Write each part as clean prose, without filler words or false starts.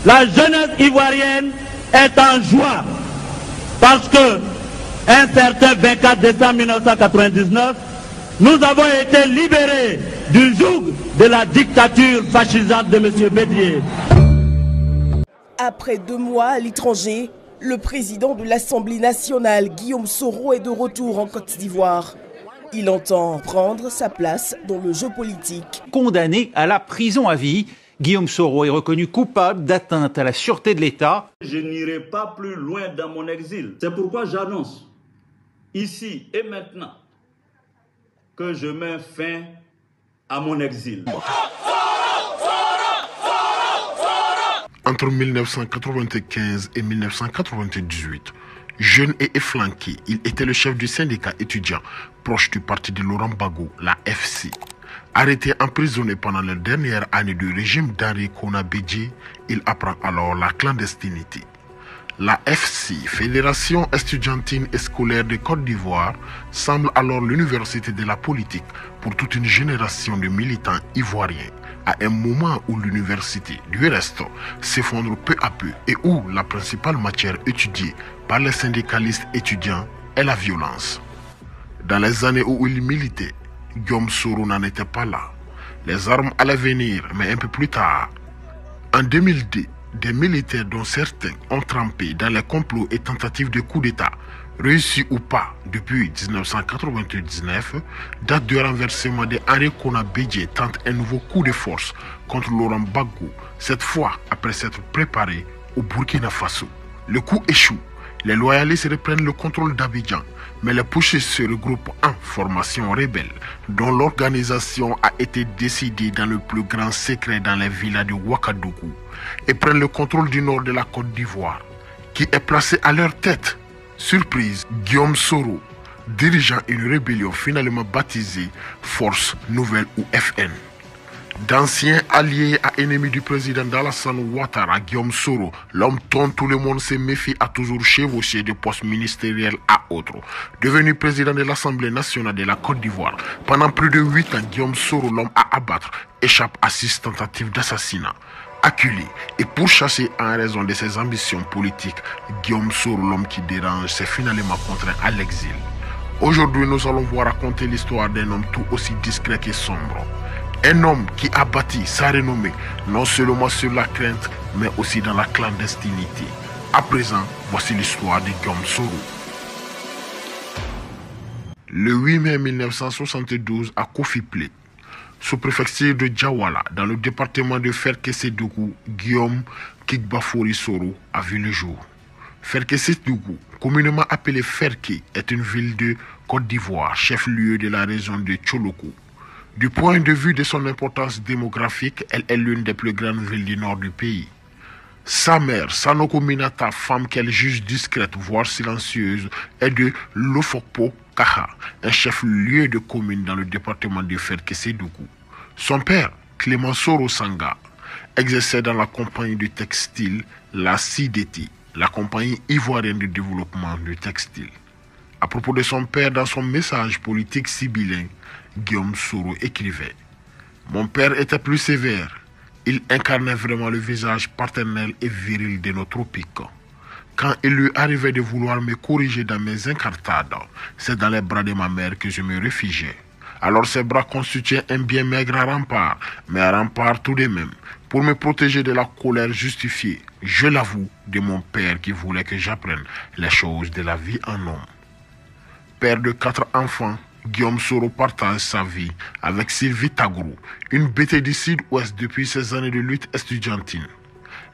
la jeunesse ivoirienne est en joie parce que un certain 24 décembre 1999, nous avons été libérés du joug de la dictature fascisante de M. Bédier. Après 2 mois à l'étranger, le président de l'Assemblée nationale, Guillaume Soro, est de retour en Côte d'Ivoire. Il entend prendre sa place dans le jeu politique. Condamné à la prison à vie, Guillaume Soro est reconnu coupable d'atteinte à la sûreté de l'État. Je n'irai pas plus loin dans mon exil. C'est pourquoi j'annonce, ici et maintenant, que je mets fin à mon exil. Entre 1995 et 1998, jeune et efflanqué, il était le chef du syndicat étudiant proche du parti de Laurent Gbagbo, la FC. Arrêté emprisonné pendant la dernière année du régime d'Henri Konan Bédié, il apprend alors la clandestinité. La FC, Fédération estudiantine et scolaire de Côte d'Ivoire, semble alors l'université de la politique pour toute une génération de militants ivoiriens, à un moment où l'université, du reste, s'effondre peu à peu et où la principale matière étudiée par les syndicalistes étudiants est la violence. Dans les années où il militait, Guillaume Soro n'en était pas là. Les armes allaient venir, mais un peu plus tard. En 2002, des militaires dont certains ont trempé dans les complots et tentatives de coup d'État, réussis ou pas depuis 1999, date du renversement de Henri Konan Bédié tente un nouveau coup de force contre Laurent Gbagbo, cette fois après s'être préparé au Burkina Faso. Le coup échoue, les loyalistes reprennent le contrôle d'Abidjan, mais les putschistes se regroupent en formation rebelle, dont l'organisation a été décidée dans le plus grand secret dans les villas de Ouagadougou, et prennent le contrôle du nord de la Côte d'Ivoire, qui est placé à leur tête. Surprise, Guillaume Soro, dirigeant une rébellion finalement baptisée Force Nouvelle ou FN. D'anciens alliés à ennemis du président d'Alassane Ouattara, Guillaume Soro, l'homme dont tout le monde se méfie, a toujours chevauché de postes ministériels à autres. Devenu président de l'Assemblée nationale de la Côte d'Ivoire, pendant plus de 8 ans, Guillaume Soro, l'homme à abattre, échappe à 6 tentatives d'assassinat. Acculé et pourchassé en raison de ses ambitions politiques, Guillaume Soro, l'homme qui dérange, s'est finalement contraint à l'exil. Aujourd'hui, nous allons voir raconter l'histoire d'un homme tout aussi discret que sombre. Un homme qui a bâti sa renommée, non seulement sur la crainte, mais aussi dans la clandestinité. À présent, voici l'histoire de Guillaume Soro. Le 8 mai 1972, à Kofi-Plé, sous-préfecture de Djawala, dans le département de Ferkessédougou, Guillaume Kigbafori Soro a vu le jour. Ferkessédougou, communément appelée Ferké, est une ville de Côte d'Ivoire, chef-lieu de la région de Tcholoko. Du point de vue de son importance démographique, elle est l'une des plus grandes villes du nord du pays. Sa mère, Sanoko Minata, femme qu'elle juge discrète, voire silencieuse, est de Lofokpo Kaha, un chef-lieu de commune dans le département de Ferkessédougou. Son père, Clément Soro Sanga, exerçait dans la compagnie du textile, la CIDT, la compagnie ivoirienne de développement du textile. À propos de son père, dans son message politique sibyllin, Guillaume Soro écrivait « Mon père était plus sévère. Il incarnait vraiment le visage paternel et viril de nos tropiques. Quand il lui arrivait de vouloir me corriger dans mes incartades, c'est dans les bras de ma mère que je me réfugiais. Alors ses bras constituaient un bien maigre rempart, mais un rempart tout de même, pour me protéger de la colère justifiée, je l'avoue, de mon père qui voulait que j'apprenne les choses de la vie en homme. » Père de 4 enfants, Guillaume Soro partage sa vie avec Sylvie Tagrou, une BT du sud-ouest depuis ses années de lutte estudiantine.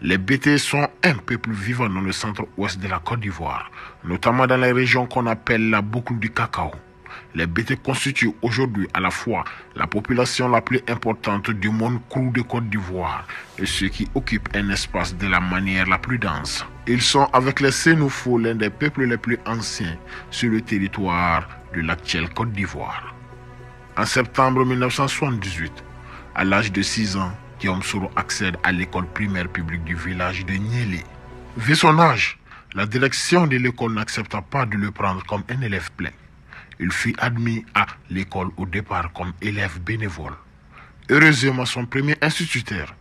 Les BT sont un peu plus vivants dans le centre-ouest de la Côte d'Ivoire, notamment dans les régions qu'on appelle la boucle du cacao. Les BT constituent aujourd'hui à la fois la population la plus importante du monde cru de Côte d'Ivoire et ceux qui occupent un espace de la manière la plus dense. Ils sont avec les Sénoufos l'un des peuples les plus anciens sur le territoire de l'actuelle Côte d'Ivoire. En septembre 1978, à l'âge de 6 ans, Guillaume Soro accède à l'école primaire publique du village de Niélé. Vu son âge, la direction de l'école n'accepta pas de le prendre comme un élève plein. Il fut admis à l'école au départ comme élève bénévole. Heureusement, son premier instituteur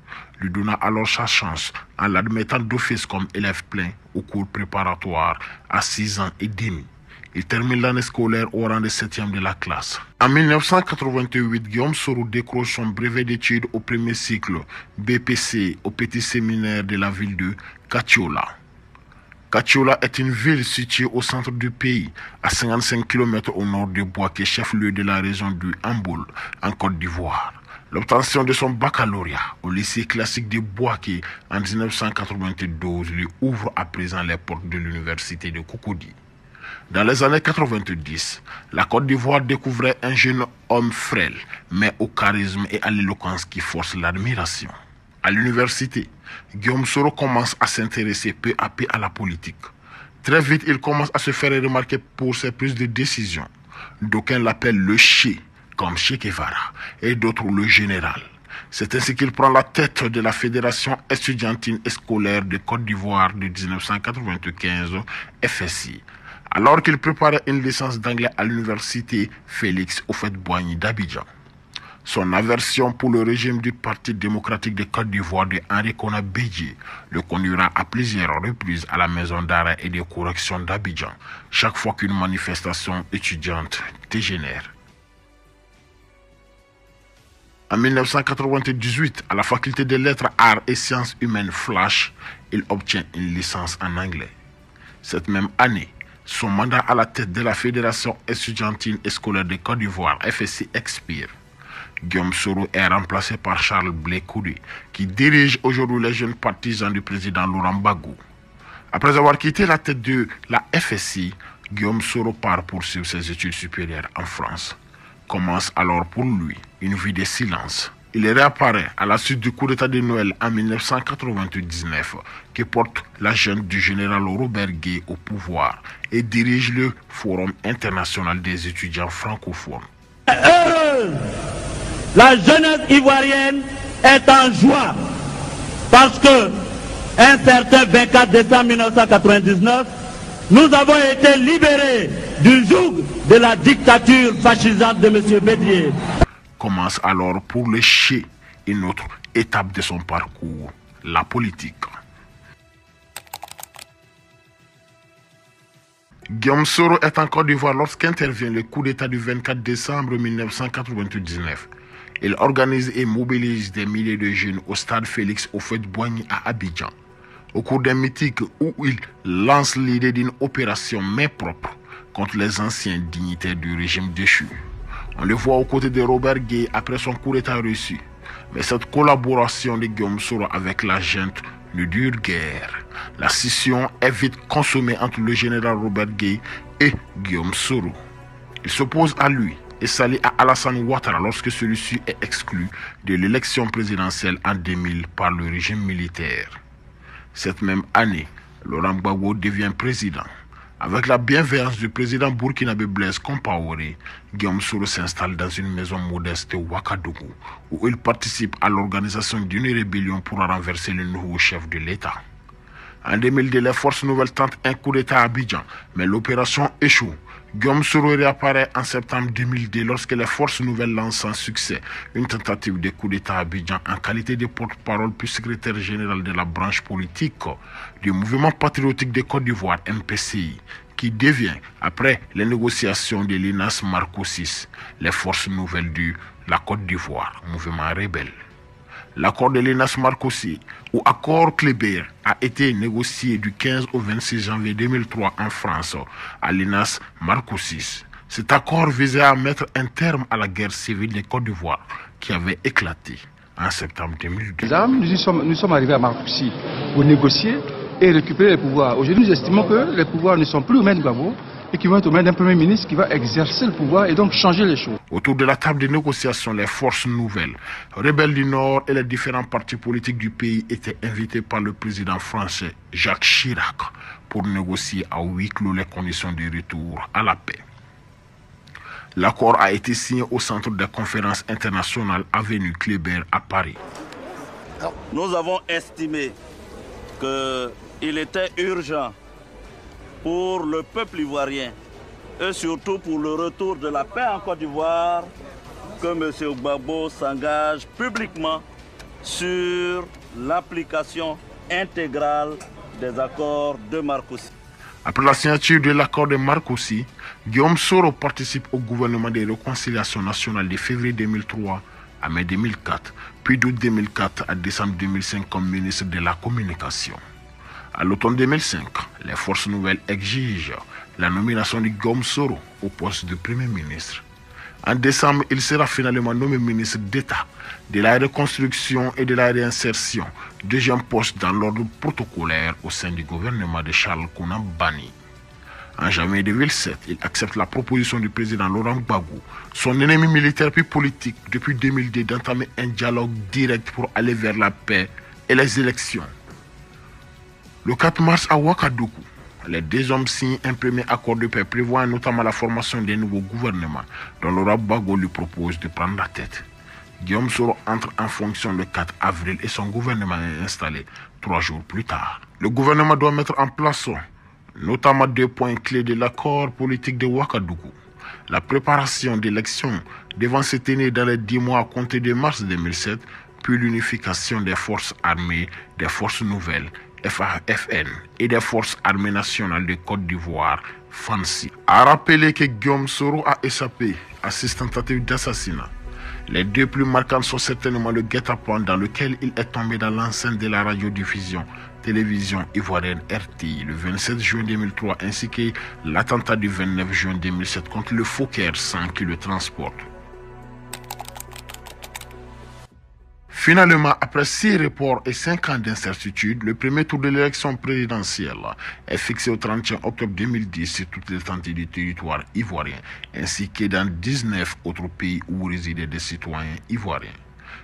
lui donna alors sa chance en l'admettant d'office comme élève plein au cours préparatoire à 6 ans et demi. Il termine l'année scolaire au rang de 7e de la classe. En 1988, Guillaume Soro décroche son brevet d'études au premier cycle BPC au petit séminaire de la ville de Katiola. Katiola est une ville située au centre du pays, à 55 km au nord de Bouaké, chef-lieu de la région du Hamboul, en Côte d'Ivoire. L'obtention de son baccalauréat au lycée classique de Bouaké en 1992 lui ouvre à présent les portes de l'université de Cocody. Dans les années 90, la Côte d'Ivoire découvrait un jeune homme frêle, mais au charisme et à l'éloquence qui force l'admiration. À l'université, Guillaume Soro commence à s'intéresser peu à peu à la politique. Très vite, il commence à se faire remarquer pour ses prises de décision. D'aucuns l'appellent le Che, comme Che Guevara, et d'autres le général. C'est ainsi qu'il prend la tête de la Fédération estudiantine et scolaire de Côte d'Ivoire de 1995, FSI, alors qu'il préparait une licence d'anglais à l'université Félix Houphouët-Boigny d'Abidjan. Son aversion pour le régime du Parti démocratique de Côte d'Ivoire de Henri Konan Bédié le conduira à plusieurs reprises à la maison d'arrêt et de correction d'Abidjan, chaque fois qu'une manifestation étudiante dégénère. En 1998, à la faculté des lettres, arts et sciences humaines Flash, il obtient une licence en anglais. Cette même année, son mandat à la tête de la Fédération estudiantine et scolaire de Côte d'Ivoire, FSI, expire. Guillaume Soro est remplacé par Charles Blé Koudé, qui dirige aujourd'hui les jeunes partisans du président Laurent Gbagbo. Après avoir quitté la tête de la FSI, Guillaume Soro part poursuivre ses études supérieures en France. Commence alors pour lui une vie de silence. Il réapparaît à la suite du coup d'état de Noël en 1999 qui porte la junte du général Robert Gué au pouvoir et dirige le Forum international des étudiants francophones. Heureuse, la jeunesse ivoirienne est en joie parce que un certain 24 décembre 1999, nous avons été libérés du joug de la dictature fascisante de M. Bédié. Commence alors pour le Che une autre étape de son parcours, la politique. Guillaume Soro est en Côte d'Ivoire lorsqu'intervient le coup d'État du 24 décembre 1999. Il organise et mobilise des milliers de jeunes au stade Félix Houphouët-Boigny à Abidjan. Au cours d'un meeting où il lance l'idée d'une opération main propre contre les anciens dignitaires du régime déchu. On le voit aux côtés de Robert Gué après son coup d'État reçu. Mais cette collaboration de Guillaume Soro avec la junte ne dure guère. La scission est vite consommée entre le général Robert Gué et Guillaume Soro. Il s'oppose à lui et s'allie à Alassane Ouattara lorsque celui-ci est exclu de l'élection présidentielle en 2000 par le régime militaire. Cette même année, Laurent Gbagbo devient président. Avec la bienveillance du président burkinabé Blaise Compaoré, Guillaume Soro s'installe dans une maison modeste de Ouagadougou, où il participe à l'organisation d'une rébellion pour renverser le nouveau chef de l'État. En 2002, les forces nouvelles tentent un coup d'État à Abidjan, mais l'opération échoue. Guillaume Soro réapparaît en septembre 2002 lorsque les forces nouvelles lancent sans succès une tentative de coup d'État à Abidjan en qualité de porte-parole puis secrétaire général de la branche politique du mouvement patriotique de Côte d'Ivoire, MPCI, qui devient, après les négociations de Linas Marcoussis, les forces nouvelles de la Côte d'Ivoire, mouvement rebelle. L'accord de Linas Marcoussis, ou accord Kléber, a été négocié du 15 au 26 janvier 2003 en France à Linas Marcoussis. Cet accord visait à mettre un terme à la guerre civile de Côte d'Ivoire qui avait éclaté en septembre 2002. Nous sommes arrivés à Marcoussis pour négocier et récupérer les pouvoirs. Aujourd'hui, nous estimons que les pouvoirs ne sont plus aux mains de Gbagbo et qui vont être aux mains d'un Premier ministre qui va exercer le pouvoir et donc changer les choses. Autour de la table de négociation, les forces nouvelles, rebelles du Nord et les différents partis politiques du pays étaient invités par le président français Jacques Chirac pour négocier à huis clos les conditions de retour à la paix. L'accord a été signé au centre des conférences internationales avenue Kléber à Paris. Nous avons estimé qu'il était urgent pour le peuple ivoirien et surtout pour le retour de la paix en Côte d'Ivoire que M. Gbagbo s'engage publiquement sur l'application intégrale des accords de Marcoussis. Après la signature de l'accord de Marcoussis, Guillaume Soro participe au gouvernement de réconciliation nationale de février 2003 à mai 2004, puis d'août 2004 à décembre 2005 comme ministre de la Communication. À l'automne 2005, les forces nouvelles exigent la nomination de Guillaume Soro au poste de Premier ministre. En décembre, il sera finalement nommé ministre d'État de la reconstruction et de la réinsertion, deuxième poste dans l'ordre protocolaire au sein du gouvernement de Charles Konan Banny. En janvier 2007, il accepte la proposition du président Laurent Gbagbo, son ennemi militaire puis politique depuis 2002, d'entamer un dialogue direct pour aller vers la paix et les élections. Le 4 mars à Ouagadougou, les deux hommes signent un premier accord de paix prévoyant notamment la formation d'un nouveau gouvernement dont Laurent Gbagbo lui propose de prendre la tête. Guillaume Soro entre en fonction le 4 avril et son gouvernement est installé 3 jours plus tard. Le gouvernement doit mettre en place notamment 2 points clés de l'accord politique de Ouagadougou. La préparation d'élections devant se tenir dans les 10 mois à compter de mars 2007, puis l'unification des forces armées, des forces nouvelles, FAFN et des forces armées nationales de Côte d'Ivoire, FANSI. A rappelé que Guillaume Soro a échappé à 6 tentatives d'assassinat. Les 2 plus marquantes sont certainement le guet-apens dans lequel il est tombé dans l'enceinte de la radiodiffusion télévision ivoirienne RTI le 27 juin 2003 ainsi que l'attentat du 29 juin 2007 contre le Fokker 100 qui le transporte. Finalement, après 6 reports et 5 ans d'incertitude, le premier tour de l'élection présidentielle est fixé au 31 octobre 2010 sur toute l'étendue du territoire ivoirien, ainsi que dans 19 autres pays où résidaient des citoyens ivoiriens.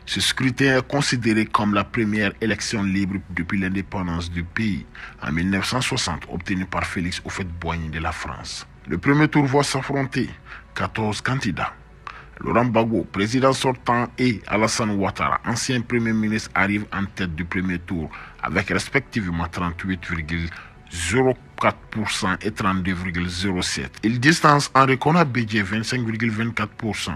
Ce scrutin est considéré comme la première élection libre depuis l'indépendance du pays, en 1960, obtenue par Félix Houphouët-Boigny de la France. Le premier tour voit s'affronter 14 candidats. Laurent Gbagbo, président sortant, et Alassane Ouattara, ancien premier ministre, arrivent en tête du premier tour avec respectivement 38,04% et 32,07%. Ils distancent Henri Konan Bédié 25,24%,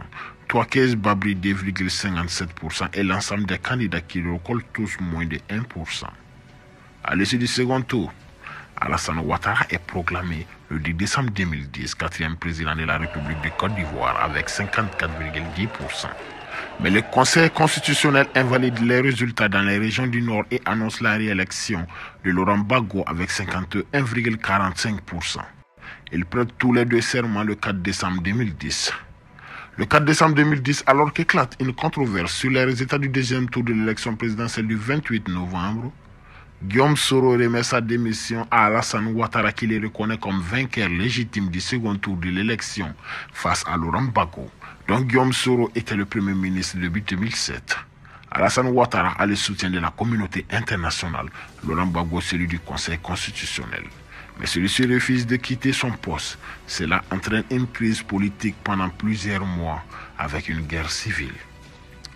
Touakez Babri 2,57% et l'ensemble des candidats qui récoltent tous moins de 1%. À l'issue du second tour, Alassane Ouattara est proclamé le 10 décembre 2010 4e président de la République de Côte d'Ivoire avec 54,10%. Mais le Conseil constitutionnel invalide les résultats dans les régions du Nord et annonce la réélection de Laurent Gbagbo avec 51,45%. Ils prêtent tous les 2 serments le 4 décembre 2010. Le 4 décembre 2010, alors qu'éclate une controverse sur les résultats du deuxième tour de l'élection présidentielle du 28 novembre, Guillaume Soro remet sa démission à Alassane Ouattara qui le reconnaît comme vainqueur légitime du second tour de l'élection face à Laurent Gbagbo, dont Guillaume Soro était le premier ministre depuis 2007. Alassane Ouattara a le soutien de la communauté internationale, Laurent Gbagbo celui du Conseil constitutionnel. Mais celui-ci refuse de quitter son poste. Cela entraîne une crise politique pendant plusieurs mois avec une guerre civile.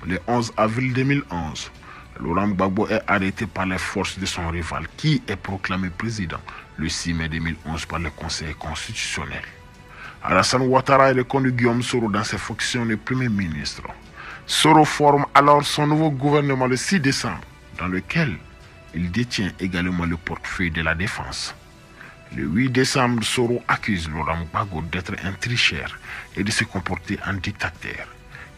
Le 11 avril 2011, Laurent Gbagbo est arrêté par les forces de son rival qui est proclamé président le 6 mai 2011 par le Conseil constitutionnel. Alassane Ouattara est reconnu Guillaume Soro dans ses fonctions de Premier ministre. Soro forme alors son nouveau gouvernement le 6 décembre dans lequel il détient également le portefeuille de la défense. Le 8 décembre, Soro accuse Laurent Gbagbo d'être un tricheur et de se comporter en dictateur.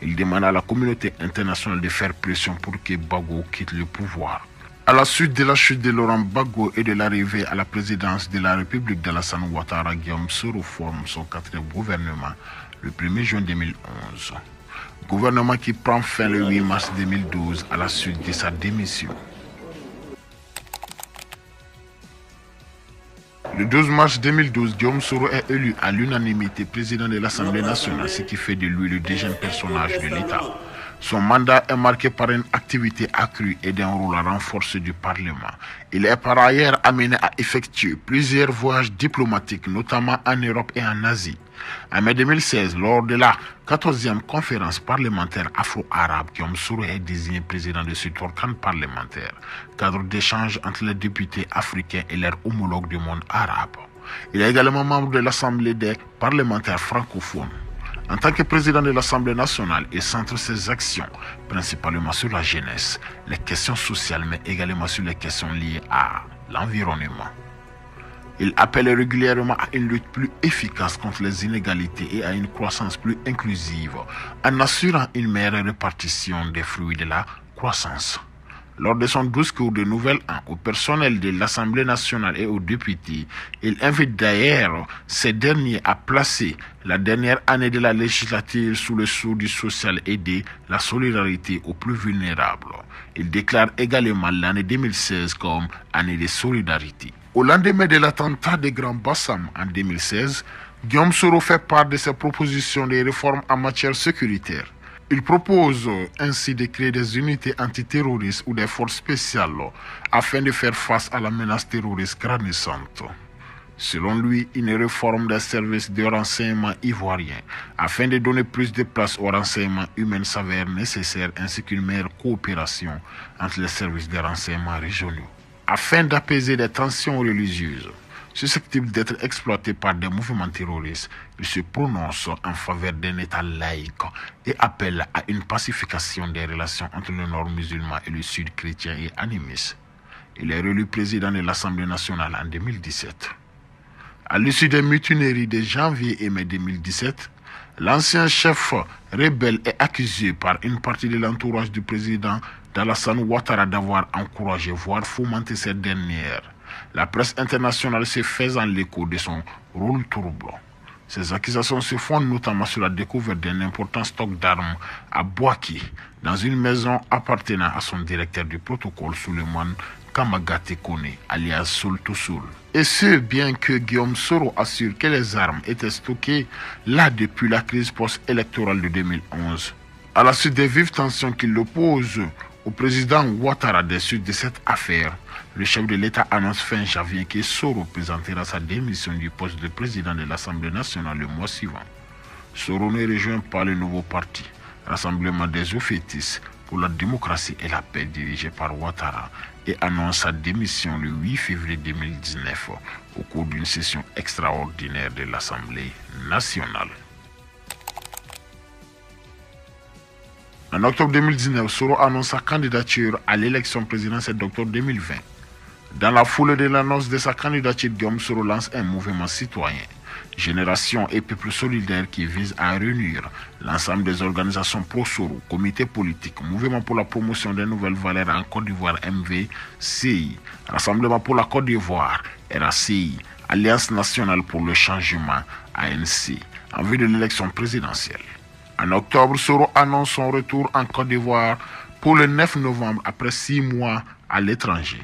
Il demande à la communauté internationale de faire pression pour que Gbagbo quitte le pouvoir. À la suite de la chute de Laurent Gbagbo et de l'arrivée à la présidence de la République d'Alassane Ouattara, Guillaume Soro forme son 4e gouvernement le 1er juin 2011. Gouvernement qui prend fin le 8 mars 2012 à la suite de sa démission. Le 12 mars 2012, Guillaume Soro est élu à l'unanimité président de l'Assemblée nationale, ce qui fait de lui le deuxième personnage de l'État. Son mandat est marqué par une activité accrue et d'un rôle renforcé du Parlement. Il est par ailleurs amené à effectuer plusieurs voyages diplomatiques, notamment en Europe et en Asie. En mai 2016, lors de la 14e conférence parlementaire afro-arabe, Guillaume Soro est désigné président de cet organe parlementaire, cadre d'échange entre les députés africains et leurs homologues du monde arabe. Il est également membre de l'Assemblée des parlementaires francophones. En tant que président de l'Assemblée nationale, il centre ses actions principalement sur la jeunesse, les questions sociales, mais également sur les questions liées à l'environnement. Il appelle régulièrement à une lutte plus efficace contre les inégalités et à une croissance plus inclusive, en assurant une meilleure répartition des fruits de la croissance. Lors de son discours de Nouvel An au personnel de l'Assemblée nationale et aux députés, il invite d'ailleurs ces derniers à placer la dernière année de la législature sous le sceau du social et de la solidarité aux plus vulnérables. Il déclare également l'année 2016 comme année de solidarité. Au lendemain de l'attentat de Grand Bassam en 2016, Guillaume Soro fait part de ses propositions de réformes en matière sécuritaire. Il propose ainsi de créer des unités antiterroristes ou des forces spéciales afin de faire face à la menace terroriste grandissante. Selon lui, une réforme des services de renseignement ivoiriens afin de donner plus de place au renseignement humain s'avère nécessaire ainsi qu'une meilleure coopération entre les services de renseignement régionaux. Afin d'apaiser les tensions religieuses susceptibles d'être exploitées par des mouvements terroristes, il se prononce en faveur d'un État laïque et appelle à une pacification des relations entre le nord musulman et le sud chrétien et animiste. Il est réélu président de l'Assemblée nationale en 2017. À l'issue des mutineries de janvier et mai 2017, l'ancien chef rebelle est accusé par une partie de l'entourage du président d'Alassane Ouattara d'avoir encouragé, voire fomenté cette dernière. La presse internationale se faisant l'écho de son rôle trouble. Ces accusations se fondent notamment sur la découverte d'un important stock d'armes à Bouaké, dans une maison appartenant à son directeur du protocole, Souleymane Kamagate Kone, alias Soul to Soul. Et ce, bien que Guillaume Soro assure que les armes étaient stockées là depuis la crise post-électorale de 2011. À la suite des vives tensions qui l'opposent au président Ouattara des suites de cette affaire, le chef de l'État annonce fin janvier que Soro présentera sa démission du poste de président de l'Assemblée nationale le mois suivant. Soro ne rejoint pas le nouveau parti, Rassemblement des Oufétistes pour la démocratie et la paix dirigé par Ouattara, et annonce sa démission le 8 février 2019 au cours d'une session extraordinaire de l'Assemblée nationale. En octobre 2019, Soro annonce sa candidature à l'élection présidentielle d'octobre 2020. Dans la foulée de l'annonce de sa candidature, Guillaume Soro lance un mouvement citoyen, Génération et Peuple solidaire, qui vise à réunir l'ensemble des organisations pro-Soro, comités politiques, Mouvement pour la promotion des nouvelles valeurs en Côte d'Ivoire MVCI, Rassemblement pour la Côte d'Ivoire RACI, Alliance nationale pour le changement ANC, en vue de l'élection présidentielle. En octobre, Soro annonce son retour en Côte d'Ivoire pour le 9 novembre après 6 mois à l'étranger.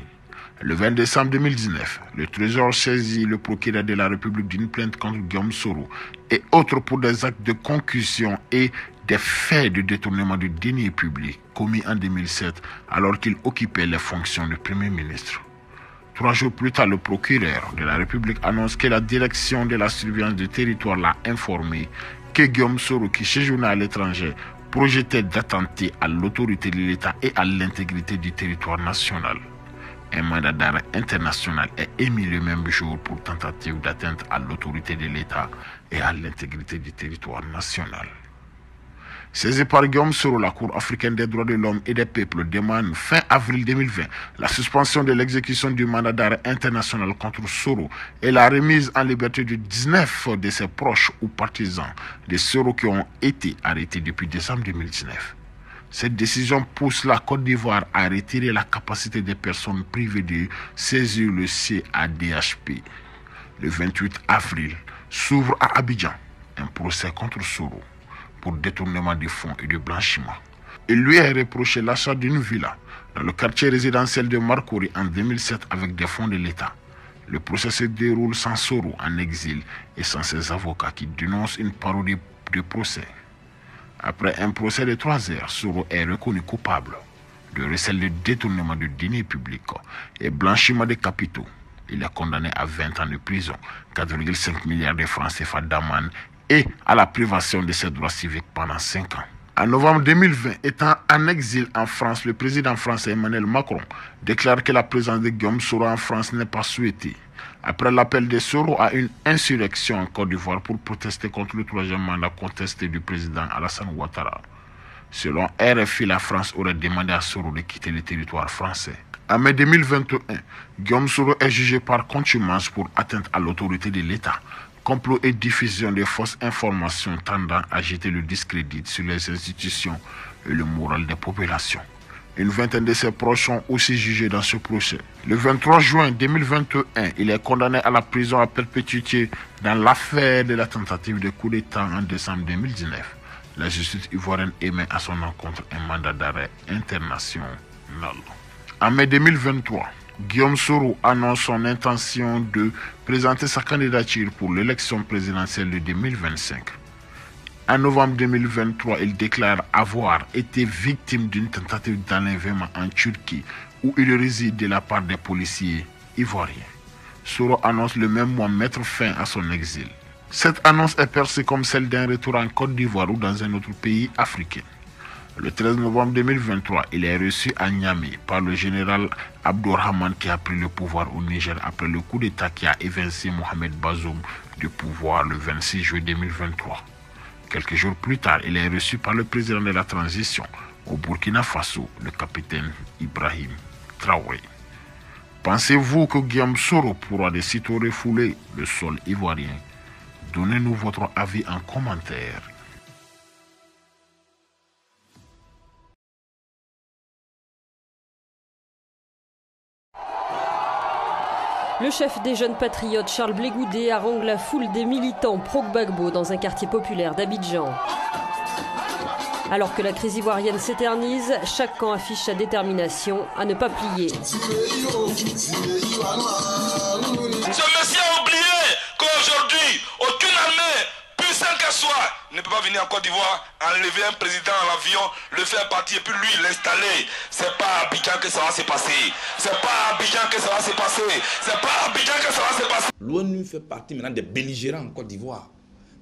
Le 20 décembre 2019, le Trésor saisit le procureur de la République d'une plainte contre Guillaume Soro et autres pour des actes de concussion et des faits de détournement de deniers publics commis en 2007 alors qu'il occupait les fonctions de Premier ministre. 3 jours plus tard, le procureur de la République annonce que la direction de la surveillance du territoire l'a informé que Guillaume Soro, qui séjournait à l'étranger, projetait d'attenter à l'autorité de l'État et à l'intégrité du territoire national. Un mandat d'arrêt international est émis le même jour pour tentative d'atteinte à l'autorité de l'État et à l'intégrité du territoire national. Saisie par Guillaume Soro, la Cour africaine des droits de l'homme et des peuples demande fin avril 2020 la suspension de l'exécution du mandat d'arrêt international contre Soro et la remise en liberté de 19 de ses proches ou partisans de Soro qui ont été arrêtés depuis décembre 2019. Cette décision pousse la Côte d'Ivoire à retirer la capacité des personnes privées de saisir le CADHP. Le 28 avril, s'ouvre à Abidjan un procès contre Soro pour détournement de fonds et de blanchiment. Il lui est reproché l'achat d'une villa dans le quartier résidentiel de Marcory en 2007 avec des fonds de l'État. Le procès se déroule sans Soro en exil et sans ses avocats qui dénoncent une parodie de procès. Après un procès de 3 heures, Soro est reconnu coupable de recel de détournement de deniers publics et blanchiment de capitaux. Il est condamné à 20 ans de prison, 4,5 milliards de francs CFA d'amende et à la privation de ses droits civiques pendant 5 ans. En novembre 2020, étant en exil en France, le président français Emmanuel Macron déclare que la présence de Guillaume Soro en France n'est pas souhaitée. Après l'appel de Soro à une insurrection en Côte d'Ivoire pour protester contre le troisième mandat contesté du président Alassane Ouattara. Selon RFI, la France aurait demandé à Soro de quitter le territoire français. En mai 2021, Guillaume Soro est jugé par contumace pour atteinte à l'autorité de l'État, complot et diffusion de fausses informations tendant à jeter le discrédit sur les institutions et le moral des populations. Une vingtaine de ses proches sont aussi jugés dans ce procès. Le 23 juin 2021, il est condamné à la prison à perpétuité dans l'affaire de la tentative de coup d'État en décembre 2019. La justice ivoirienne émet à son encontre un mandat d'arrêt international. En mai 2023, Guillaume Soro annonce son intention de présenter sa candidature pour l'élection présidentielle de 2025. En novembre 2023, il déclare avoir été victime d'une tentative d'enlèvement en Turquie où il réside de la part des policiers ivoiriens. Soro annonce le même mois mettre fin à son exil. Cette annonce est perçue comme celle d'un retour en Côte d'Ivoire ou dans un autre pays africain. Le 13 novembre 2023, il est reçu à Niamey par le général Abdourahmane qui a pris le pouvoir au Niger après le coup d'État qui a évincé Mohamed Bazoum du pouvoir le 26 juillet 2023. Quelques jours plus tard, il est reçu par le président de la transition au Burkina Faso, le capitaine Ibrahim Traoré. Pensez-vous que Guillaume Soro pourra de sitôt refouler le sol ivoirien? Donnez-nous votre avis en commentaire. Le chef des jeunes patriotes, Charles Blé Goudé, harangue la foule des militants pro-Gbagbo dans un quartier populaire d'Abidjan. Alors que la crise ivoirienne s'éternise, chaque camp affiche sa détermination à ne pas plier. Ce monsieur a oublié qu'aujourd'hui, aucune armée, puissante qu'elle soit, ne peut pas venir en Côte d'Ivoire, enlever un président à l'avion, le faire partir et puis lui l'installer. C'est pas à Abidjan que ça va se passer. C'est pas à Abidjan que ça va se passer. C'est pas à Abidjan que ça va se passer. L'ONU fait partie maintenant des belligérants en Côte d'Ivoire.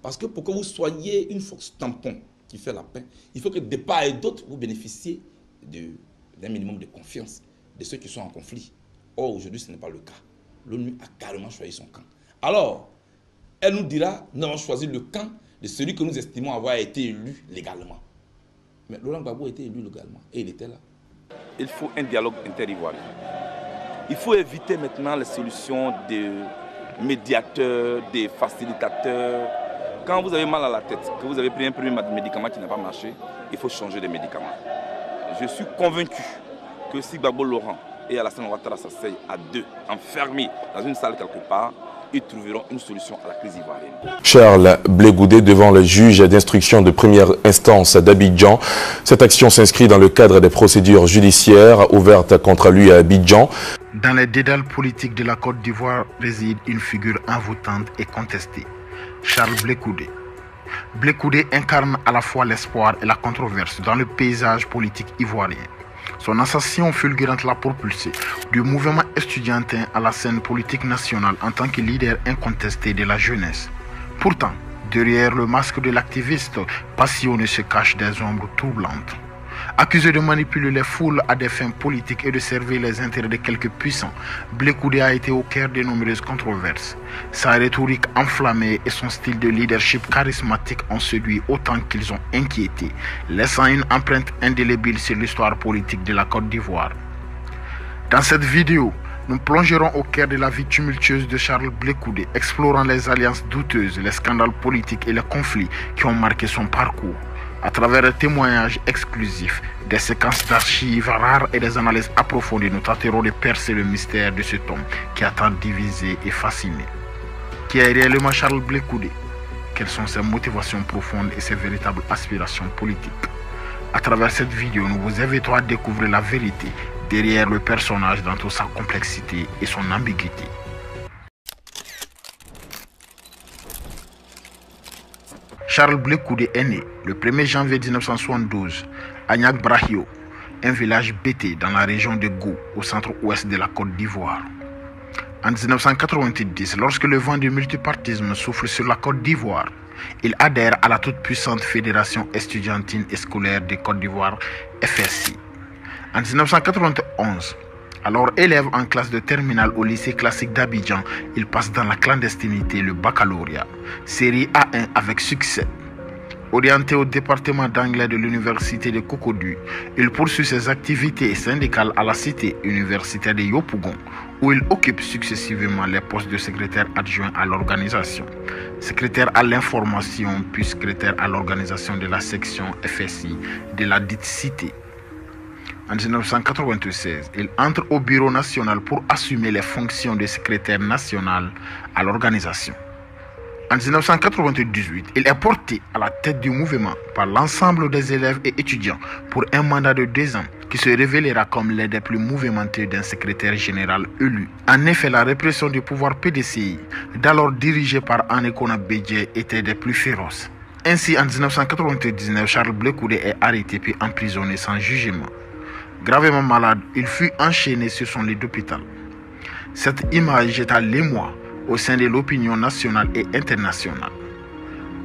Parce que pour que vous soyez une force tampon qui fait la paix, il faut que de part et d'autre, vous bénéficiez d'un minimum de confiance de ceux qui sont en conflit. Or, aujourd'hui, ce n'est pas le cas. L'ONU a carrément choisi son camp. Alors, elle nous dira, nous avons choisi le camp de celui que nous estimons avoir été élu légalement. Mais Laurent Gbagbo a été élu légalement et il était là. Il faut un dialogue inter-ivoirien. Il faut éviter maintenant les solutions des médiateurs, des facilitateurs. Quand vous avez mal à la tête, que vous avez pris un premier médicament qui n'a pas marché, il faut changer de médicament. Je suis convaincu que si Gbagbo Laurent et Alassane Ouattara s'asseyent à deux, enfermés dans une salle quelque part, ils trouveront une solution à la crise ivoirienne. Charles Blé Goudé devant le juge d'instruction de première instance d'Abidjan. Cette action s'inscrit dans le cadre des procédures judiciaires ouvertes contre lui à Abidjan. Dans les dédales politiques de la Côte d'Ivoire réside une figure envoûtante et contestée, Charles Blé Goudé. Blé Goudé incarne à la fois l'espoir et la controverse dans le paysage politique ivoirien. Son assassination fulgurante l'a propulsé du mouvement estudiantin à la scène politique nationale en tant que leader incontesté de la jeunesse. Pourtant, derrière le masque de l'activiste passionné se cachent des ombres troublantes. Accusé de manipuler les foules à des fins politiques et de servir les intérêts de quelques puissants, Blé Goudé a été au cœur de nombreuses controverses. Sa rhétorique enflammée et son style de leadership charismatique ont séduit autant qu'ils ont inquiété, laissant une empreinte indélébile sur l'histoire politique de la Côte d'Ivoire. Dans cette vidéo, nous plongerons au cœur de la vie tumultueuse de Charles Blé Goudé, explorant les alliances douteuses, les scandales politiques et les conflits qui ont marqué son parcours. À travers des témoignages exclusifs, des séquences d'archives rares et des analyses approfondies, nous tenterons de percer le mystère de cet homme qui a tant divisé et fasciné. Qui est réellement Charles Blé Goudé? Quelles sont ses motivations profondes et ses véritables aspirations politiques? À travers cette vidéo, nous vous invitons à découvrir la vérité derrière le personnage dans toute sa complexité et son ambiguïté. Charles Blé Goudé est né le 1er janvier 1972 à Niak-Brahio, un village bété dans la région de Gou, au centre-ouest de la Côte d'Ivoire. En 1990, lorsque le vent du multipartisme souffle sur la Côte d'Ivoire, il adhère à la toute-puissante Fédération estudiantine et scolaire de Côte d'Ivoire, FSI. En 1991, alors élève en classe de terminale au lycée classique d'Abidjan, il passe dans la clandestinité le baccalauréat, série A1 avec succès. Orienté au département d'anglais de l'université de Cocody, il poursuit ses activités syndicales à la cité universitaire de Yopougon, où il occupe successivement les postes de secrétaire adjoint à l'organisation, secrétaire à l'information puis secrétaire à l'organisation de la section FSI de la dite cité. En 1996, il entre au bureau national pour assumer les fonctions de secrétaire national à l'organisation. En 1998, il est porté à la tête du mouvement par l'ensemble des élèves et étudiants pour un mandat de 2 ans qui se révélera comme l'un des plus mouvementés d'un secrétaire général élu. En effet, la répression du pouvoir PDCI, d'alors dirigé par Anekona Bédié, était des plus féroces. Ainsi, en 1999, Charles Blé Koudé est arrêté puis emprisonné sans jugement. Gravement malade, il fut enchaîné sur son lit d'hôpital. Cette image est à l'émoi au sein de l'opinion nationale et internationale.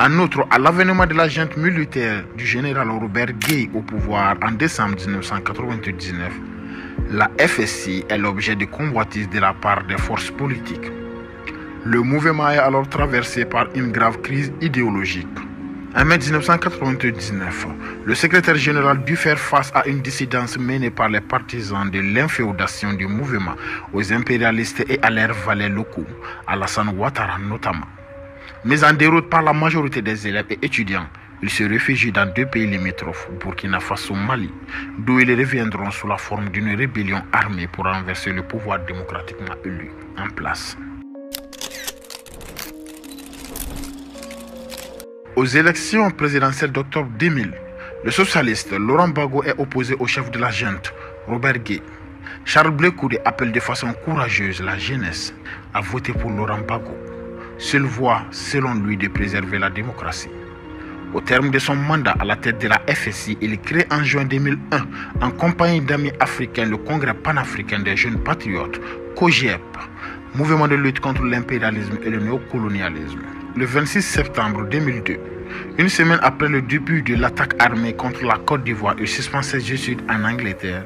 En outre, à l'avènement de la junte militaire du général Robert Gueye au pouvoir en décembre 1999, la FSI est l'objet de convoitises de la part des forces politiques. Le mouvement est alors traversé par une grave crise idéologique. En mai 1999, le secrétaire général dut faire face à une dissidence menée par les partisans de l'inféodation du mouvement aux impérialistes et à leurs valets locaux, Alassane Ouattara notamment. Mais en déroute par la majorité des élèves et étudiants, ils se réfugient dans 2 pays limitrophes, Burkina Faso, Mali, d'où ils reviendront sous la forme d'une rébellion armée pour renverser le pouvoir démocratiquement élu en place. Aux élections présidentielles d'octobre 2000, le socialiste Laurent Gbagbo est opposé au chef de la junte, Robert Gueye. Charles Blé Koudé appelle de façon courageuse la jeunesse à voter pour Laurent Gbagbo, seule voie selon lui de préserver la démocratie. Au terme de son mandat à la tête de la FSI, il crée en juin 2001, en compagnie d'amis africains, le Congrès panafricain des jeunes patriotes, COJEP, mouvement de lutte contre l'impérialisme et le néocolonialisme. Le 26 septembre 2002, une semaine après le début de l'attaque armée contre la Côte d'Ivoire, il suspend ses études en Angleterre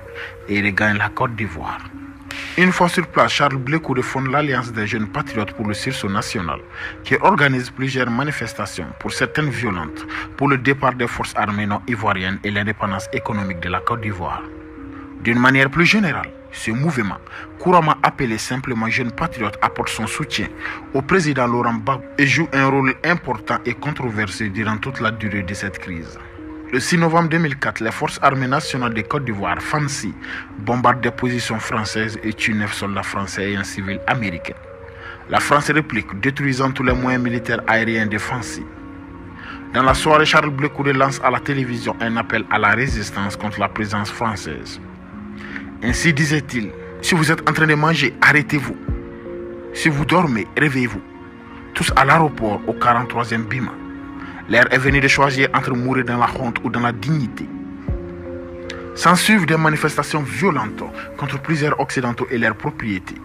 et regagne la Côte d'Ivoire. Une fois sur place, Charles Blé Koudé fonde l'Alliance des jeunes patriotes pour le sursaut national, qui organise plusieurs manifestations, pour certaines violentes, pour le départ des forces armées non ivoiriennes et l'indépendance économique de la Côte d'Ivoire. D'une manière plus générale, ce mouvement, couramment appelé simplement Jeunes Patriotes, apporte son soutien au président Laurent Gbagbo et joue un rôle important et controversé durant toute la durée de cette crise. Le 6 novembre 2004, les forces armées nationales de Côte d'Ivoire, FANSI, bombardent des positions françaises et tuent 9 soldats français et un civil américain. La France réplique, détruisant tous les moyens militaires aériens de FANSI. Dans la soirée, Charles Blé Koudé lance à la télévision un appel à la résistance contre la présence française. Ainsi disait-il, si vous êtes en train de manger, arrêtez-vous. Si vous dormez, réveillez-vous. Tous à l'aéroport au 43e Bima. L'heure est venue de choisir entre mourir dans la honte ou dans la dignité. S'ensuivent des manifestations violentes contre plusieurs occidentaux et leurs propriétés.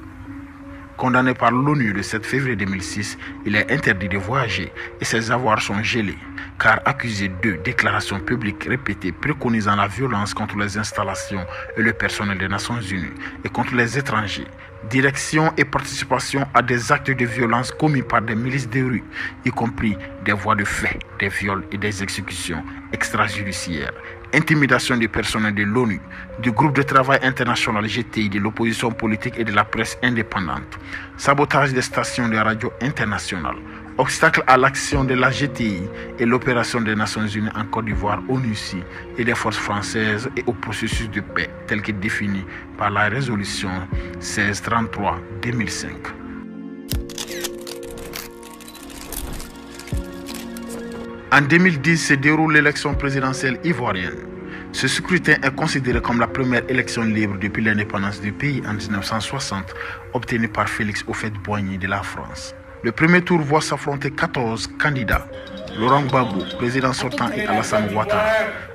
Condamné par l'ONU le 7 février 2006, il est interdit de voyager et ses avoirs sont gelés, car accusé de déclarations publiques répétées préconisant la violence contre les installations et le personnel des Nations Unies et contre les étrangers, direction et participation à des actes de violence commis par des milices de rue, y compris des voies de fait, des viols et des exécutions extrajudiciaires, intimidation du personnel de l'ONU, du groupe de travail international GTI, de l'opposition politique et de la presse indépendante, sabotage des stations de radio internationales, obstacle à l'action de la GTI et l'opération des Nations Unies en Côte d'Ivoire, ONUCI et des forces françaises et au processus de paix tel que défini par la résolution 1633-2005. En 2010 se déroule l'élection présidentielle ivoirienne. Ce scrutin est considéré comme la première élection libre depuis l'indépendance du pays en 1960, obtenue par Félix Houphouët-Boigny de la France. Le premier tour voit s'affronter 14 candidats. Laurent Gbagbo, président sortant, et Alassane Ouattara,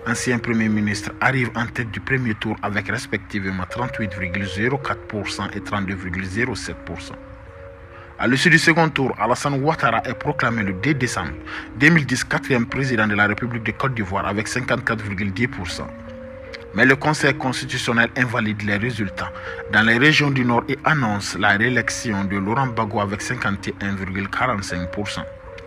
ancien premier ministre, arrivent en tête du premier tour avec respectivement 38,04% et 32,07%. À l'issue du second tour, Alassane Ouattara est proclamé le 2 décembre 2010 quatrième président de la République de Côte d'Ivoire avec 54,10%. Mais le Conseil constitutionnel invalide les résultats dans les régions du Nord et annonce la réélection de Laurent Gbagbo avec 51,45%.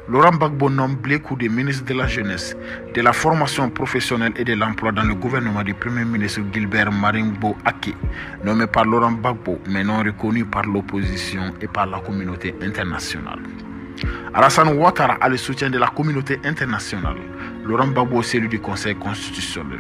Laurent Gbagbo nomme Blé Koudé ministre de la Jeunesse, de la Formation professionnelle et de l'Emploi dans le gouvernement du Premier ministre Gilbert Maringbo Aké, nommé par Laurent Gbagbo mais non reconnu par l'opposition et par la communauté internationale. Alassane Ouattara a le soutien de la communauté internationale. Laurent Gbagbo est celui du Conseil constitutionnel.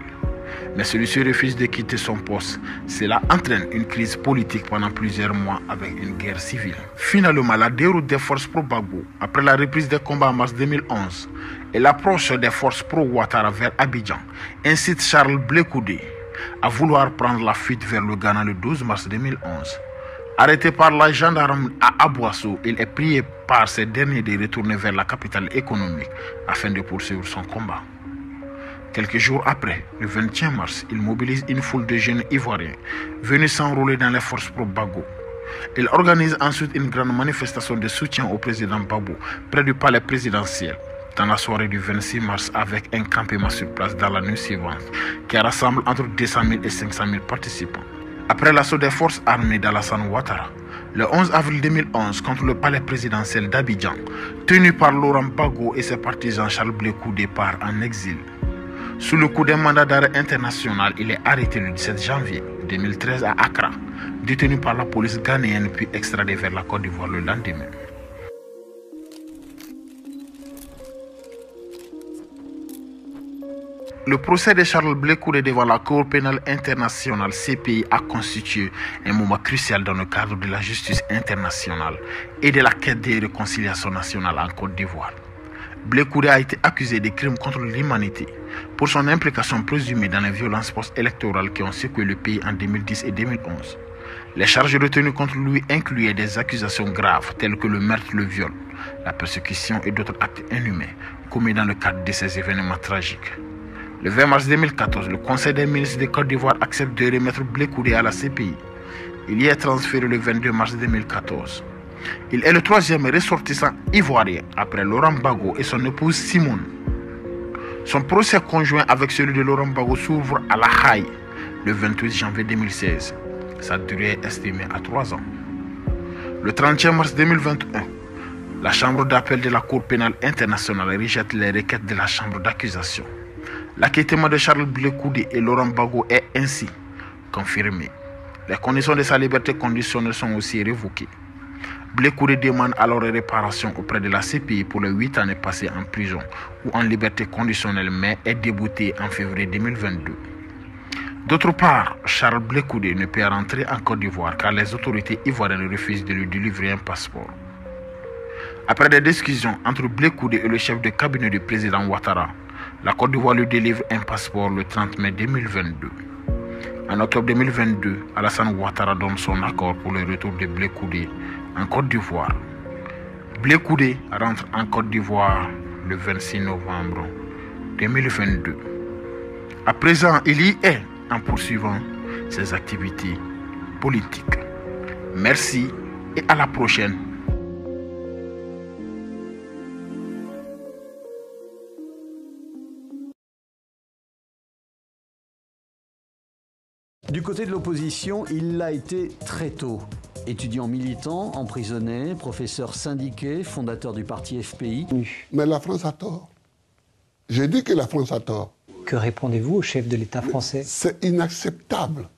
Mais celui-ci refuse de quitter son poste. Cela entraîne une crise politique pendant plusieurs mois avec une guerre civile. Finalement, la déroute des forces pro-Gbagbo, après la reprise des combats en mars 2011 et l'approche des forces pro-Ouattara vers Abidjan, incite Charles Blé Koudé à vouloir prendre la fuite vers le Ghana le 12 mars 2011. Arrêté par la gendarme à Abouasso, il est prié par ces derniers de retourner vers la capitale économique afin de poursuivre son combat. Quelques jours après, le 21 mars, il mobilise une foule de jeunes ivoiriens venus s'enrôler dans les forces pro-Gbagbo. Il organise ensuite une grande manifestation de soutien au président Gbagbo près du palais présidentiel dans la soirée du 26 mars avec un campement sur place dans la nuit suivante qui rassemble entre 200 000 et 500 000 participants. Après l'assaut des forces armées d'Alassane Ouattara, le 11 avril 2011 contre le palais présidentiel d'Abidjan, tenu par Laurent Gbagbo et ses partisans, Charles Blé Koudé part en exil. Sous le coup d'un mandat d'arrêt international, il est arrêté le 17 janvier 2013 à Accra, détenu par la police ghanéenne puis extradé vers la Côte d'Ivoire le lendemain. Le procès de Charles Blé Koudé devant la Cour pénale internationale CPI a constitué un moment crucial dans le cadre de la justice internationale et de la quête de réconciliation nationale en Côte d'Ivoire. Blé Koudé a été accusé de crimes contre l'humanité pour son implication présumée dans les violences post-électorales qui ont secoué le pays en 2010 et 2011. Les charges retenues contre lui incluaient des accusations graves telles que le meurtre, le viol, la persécution et d'autres actes inhumains commis dans le cadre de ces événements tragiques. Le 20 mars 2014, le Conseil des ministres de Côte d'Ivoire accepte de remettre Blé Koudé à la CPI. Il y est transféré le 22 mars 2014. Il est le troisième ressortissant ivoirien après Laurent Gbagbo et son épouse Simone. Son procès conjoint avec celui de Laurent Gbagbo s'ouvre à La Haye le 28 janvier 2016. Sa durée est estimée à 3 ans. Le 31 mars 2021, la Chambre d'appel de la Cour pénale internationale rejette les requêtes de la Chambre d'accusation. L'acquittement de Charles Blé Koudé et Laurent Gbagbo est ainsi confirmé. Les conditions de sa liberté conditionnelle sont aussi révoquées. Blé Koudé demande alors réparation auprès de la CPI pour les 8 années passées en prison ou en liberté conditionnelle, mais est débouté en février 2022. D'autre part, Charles Blé Koudé ne peut rentrer en Côte d'Ivoire car les autorités ivoiriennes refusent de lui délivrer un passeport. Après des discussions entre Blé Koudé et le chef de cabinet du président Ouattara, la Côte d'Ivoire lui délivre un passeport le 30 mai 2022. En octobre 2022, Alassane Ouattara donne son accord pour le retour de Blé Koudé en Côte d'Ivoire. Blé Koudé rentre en Côte d'Ivoire le 26 novembre 2022. À présent, il y est en poursuivant ses activités politiques. Merci et à la prochaine. Du côté de l'opposition, il l'a été très tôt. Étudiant militant, emprisonné, professeur syndiqué, fondateur du parti FPI. Mais la France a tort. J'ai dit que la France a tort. Que répondez-vous au chef de l'État français? C'est inacceptable.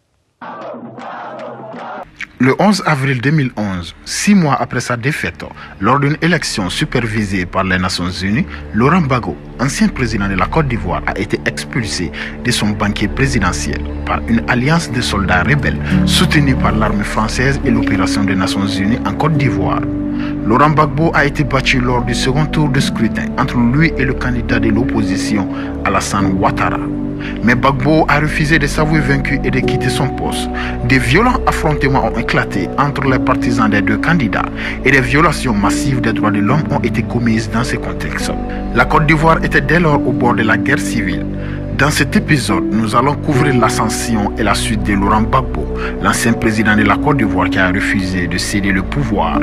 Le 11 avril 2011, 6 mois après sa défaite, lors d'une élection supervisée par les Nations Unies, Laurent Gbagbo, ancien président de la Côte d'Ivoire, a été expulsé de son banquier présidentiel par une alliance de soldats rebelles soutenus par l'armée française et l'opération des Nations Unies en Côte d'Ivoire. Laurent Gbagbo a été battu lors du second tour de scrutin entre lui et le candidat de l'opposition, Alassane Ouattara. Mais Gbagbo a refusé de s'avouer vaincu et de quitter son poste. Des violents affrontements ont éclaté entre les partisans des deux candidats et des violations massives des droits de l'homme ont été commises dans ce contexte. La Côte d'Ivoire était dès lors au bord de la guerre civile. Dans cet épisode, nous allons couvrir l'ascension et la suite de Laurent Gbagbo, l'ancien président de la Côte d'Ivoire qui a refusé de céder le pouvoir.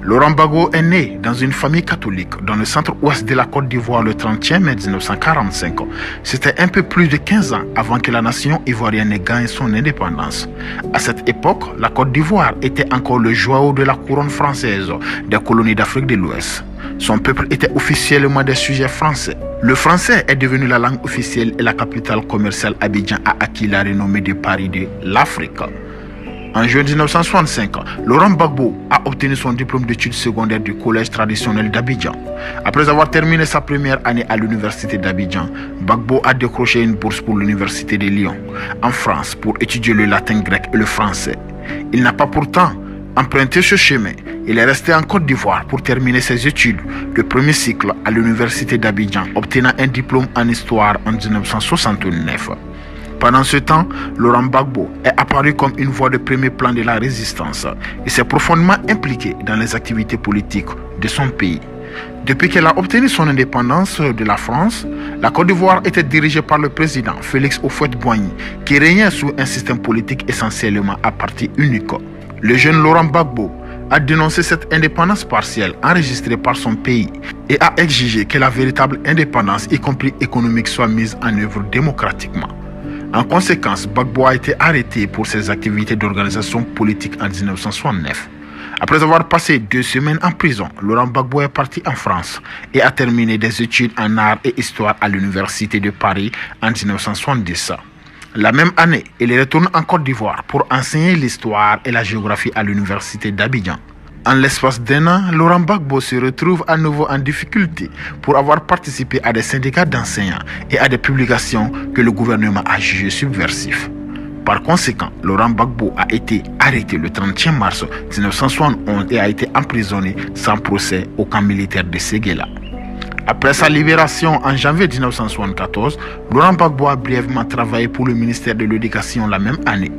Laurent Gbagbo est né dans une famille catholique dans le centre-ouest de la Côte d'Ivoire le 30 mai 1945. C'était un peu plus de 15 ans avant que la nation ivoirienne ait gagné son indépendance. À cette époque, la Côte d'Ivoire était encore le joyau de la couronne française des colonies d'Afrique de l'Ouest. Son peuple était officiellement des sujets français. Le français est devenu la langue officielle et la capitale commerciale. Abidjan a acquis la renommée de Paris de l'Afrique. En juin 1965, Laurent Gbagbo a obtenu son diplôme d'études secondaires du collège traditionnel d'Abidjan. Après avoir terminé sa première année à l'université d'Abidjan, Gbagbo a décroché une bourse pour l'université de Lyon, en France, pour étudier le latin grec et le français. Il n'a pas pourtant emprunté ce chemin. Il est resté en Côte d'Ivoire pour terminer ses études de premier cycle à l'université d'Abidjan, obtenant un diplôme en histoire en 1969. Pendant ce temps, Laurent Gbagbo est apparu comme une voix de premier plan de la résistance et s'est profondément impliqué dans les activités politiques de son pays. Depuis qu'elle a obtenu son indépendance de la France, la Côte d'Ivoire était dirigée par le président Félix Houphouët-Boigny, qui régnait sous un système politique essentiellement à parti unique. Le jeune Laurent Gbagbo a dénoncé cette indépendance partielle enregistrée par son pays et a exigé que la véritable indépendance, y compris économique, soit mise en œuvre démocratiquement. En conséquence, Gbagbo a été arrêté pour ses activités d'organisation politique en 1969. Après avoir passé 2 semaines en prison, Laurent Gbagbo est parti en France et a terminé des études en art et histoire à l'université de Paris en 1970. La même année, il retourne en Côte d'Ivoire pour enseigner l'histoire et la géographie à l'université d'Abidjan. En l'espace d'1 an, Laurent Gbagbo se retrouve à nouveau en difficulté pour avoir participé à des syndicats d'enseignants et à des publications que le gouvernement a jugées subversives. Par conséquent, Laurent Gbagbo a été arrêté le 30 mars 1971 et a été emprisonné sans procès au camp militaire de Séguéla. Après sa libération en janvier 1974, Laurent Gbagbo a brièvement travaillé pour le ministère de l'Éducation la même année.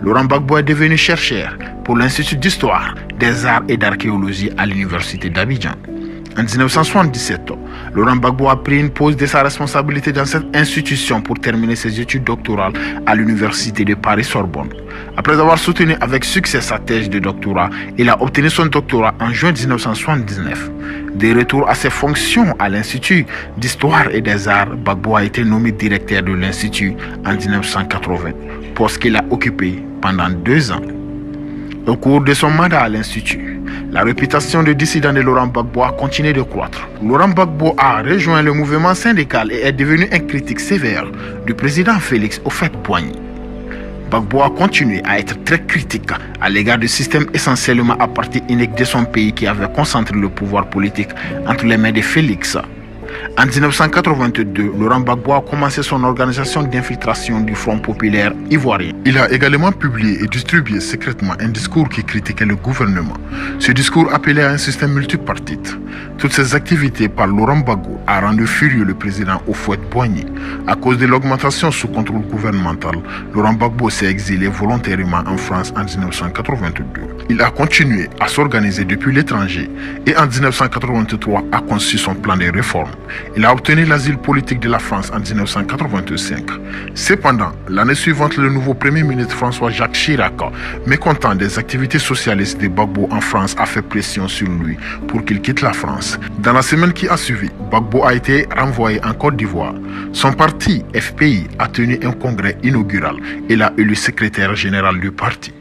Laurent Gbagbo est devenu chercheur pour l'Institut d'Histoire, des Arts et d'Archéologie à l'Université d'Abidjan. En 1977, Laurent Gbagbo a pris une pause de sa responsabilité dans cette institution pour terminer ses études doctorales à l'Université de Paris-Sorbonne. Après avoir soutenu avec succès sa thèse de doctorat, il a obtenu son doctorat en juin 1979. De retour à ses fonctions à l'Institut d'Histoire et des Arts, Gbagbo a été nommé directeur de l'Institut en 1980, poste qu'il a occupé pendant 2 ans. Au cours de son mandat à l'Institut, la réputation de dissident de Laurent Gbagbo a continué de croître. Laurent Gbagbo a rejoint le mouvement syndical et est devenu un critique sévère du président Félix Houphouët-Boigny. Gbagbo a continué à être très critique à l'égard du système essentiellement à parti unique de son pays qui avait concentré le pouvoir politique entre les mains de Félix. En 1982, Laurent Gbagbo a commencé son organisation d'infiltration du Front populaire ivoirien. Il a également publié et distribué secrètement un discours qui critiquait le gouvernement. Ce discours appelait à un système multipartite. Toutes ces activités par Laurent Gbagbo a rendu furieux le président Houphouët-Boigny. À cause de l'augmentation sous contrôle gouvernemental, Laurent Gbagbo s'est exilé volontairement en France en 1982. Il a continué à s'organiser depuis l'étranger et en 1983 a conçu son plan de réforme. Il a obtenu l'asile politique de la France en 1985. Cependant, l'année suivante, le nouveau Premier ministre François-Jacques Chirac, mécontent des activités socialistes de Gbagbo en France, a fait pression sur lui pour qu'il quitte la France. Dans la semaine qui a suivi, Gbagbo a été renvoyé en Côte d'Ivoire. Son parti, FPI, a tenu un congrès inaugural et l'a élu secrétaire général du parti.